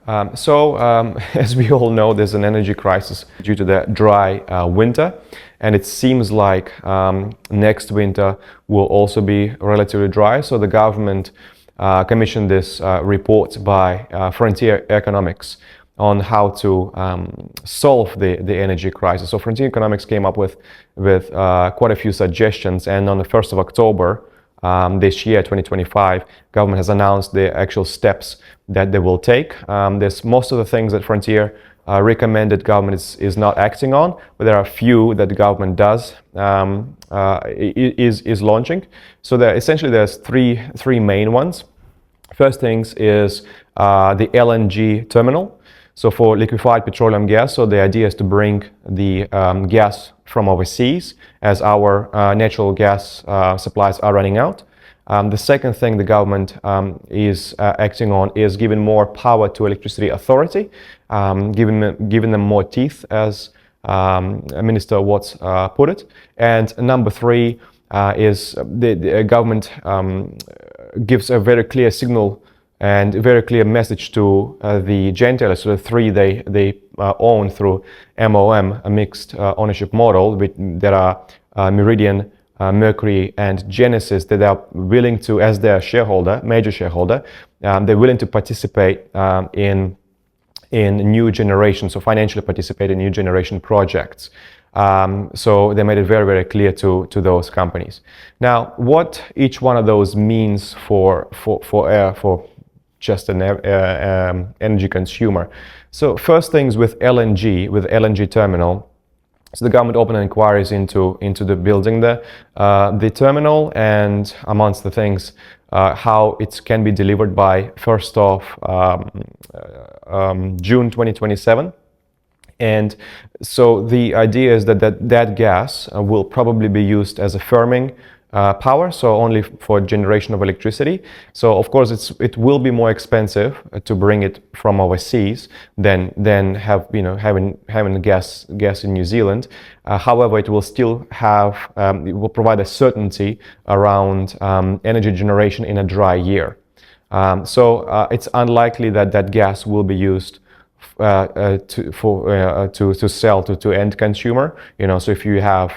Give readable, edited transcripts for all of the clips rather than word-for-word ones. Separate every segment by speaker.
Speaker 1: As we all know, there's an energy crisis due to the dry winter, and it seems like next winter will also be relatively dry. So the government commissioned this report by Frontier Economics on how to solve the energy crisis. So Frontier Economics came up with quite a few suggestions, and on the 1st of October this year, 2025, government has announced the actual steps that they will take. There's most of the things that Frontier recommended government is not acting on, but there are a few that the government does is launching. So there's three main ones. First things is the LNG terminal. So for liquefied petroleum gas, so the idea is to bring the gas from overseas as our natural gas supplies are running out. The second thing the government is acting on is giving more power to electricity authority, giving them more teeth, as Minister Watts put it. And number three is the government gives a very clear signal and a very clear message to the gentailers, so the three they own through MOM, a mixed ownership model. There are Meridian, Mercury, and Genesis that are willing to, as their major shareholder, they're willing to participate in new generation, so financially participate in new generation projects. So they made it very, very clear to those companies. Now, what each one of those means for just an energy consumer. So first things with LNG terminal. So the government opened inquiries into the building the terminal, and amongst the things, how it can be delivered by 1st of June 2027. And so the idea is that gas will probably be used as a firming power, so only for generation of electricity. So of course it will be more expensive to bring it from overseas than having gas in New Zealand. However, it will still it will provide a certainty around energy generation in a dry year. So it's unlikely that gas will be used to sell to end consumer. So if you have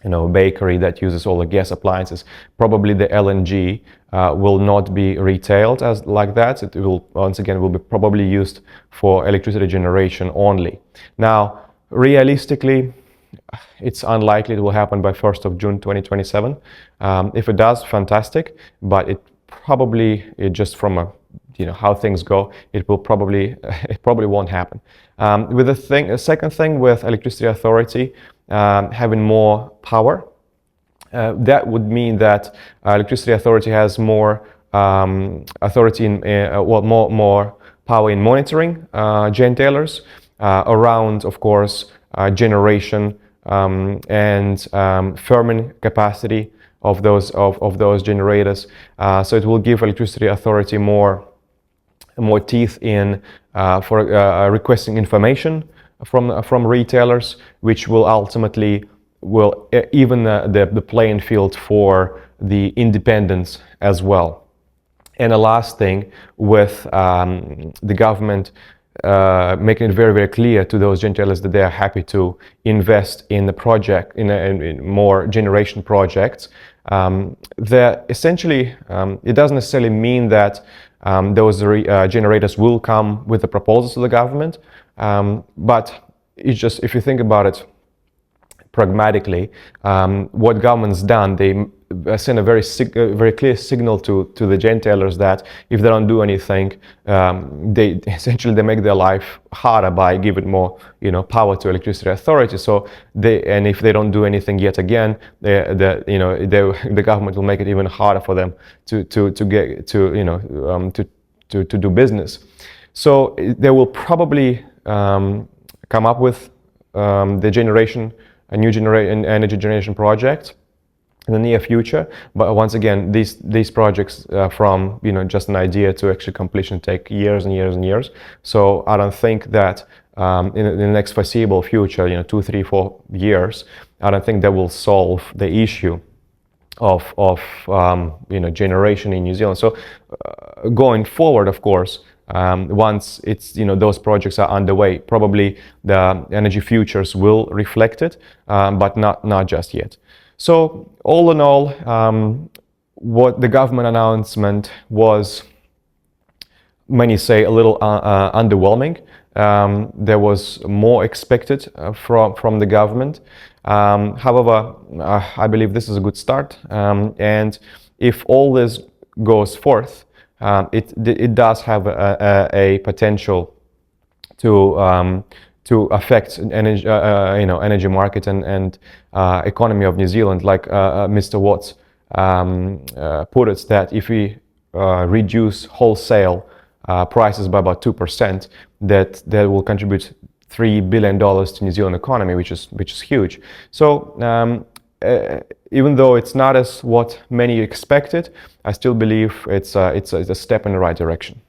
Speaker 1: a bakery that uses all the gas appliances, probably the LNG will not be retailed as like that. It will be probably used for electricity generation only. Now, realistically, it's unlikely it will happen by 1st of June 2027. If it does, fantastic, but it just from how things go, it probably won't happen. A second thing with electricity authority having more power, that would mean that electricity authority has more authority more power in monitoring gentailers around, of course, generation and firming capacity of those generators. So it will give electricity authority more teeth in for requesting information from retailers, which will ultimately even the playing field for the independents as well. And the last thing, with the government making it very, very clear to those gentailers that they are happy to invest in the project, in more generation projects, that essentially it doesn't necessarily mean that those generators will come with the proposals to the government, but it's just, if you think about it pragmatically, what government's done, they send a very clear signal to the gentailers that if they don't do anything, they make their life harder by giving more power to electricity authority. So if they don't do anything yet again, the government will make it even harder for them to do business. So they will probably come up with a new energy generation project in the near future. But once again, these projects from just an idea to actually completion take years and years and years. So I don't think that in the next foreseeable future, 2, 3, 4 years, I don't think that will solve the issue of generation in New Zealand. So going forward, of course, Once it's, those projects are underway, probably the energy futures will reflect it, but not just yet. So all in all, what the government announcement was, many say, a little underwhelming. There was more expected from the government. However, I believe this is a good start, and if all this goes forth, it does have a potential to affect energy, energy market and economy of New Zealand, like Mr. Watts put it, that if we reduce wholesale prices by about 2%, that will contribute $3 billion to New Zealand economy, which is huge. So even though it's not as what many expected, I still believe it's a step in the right direction.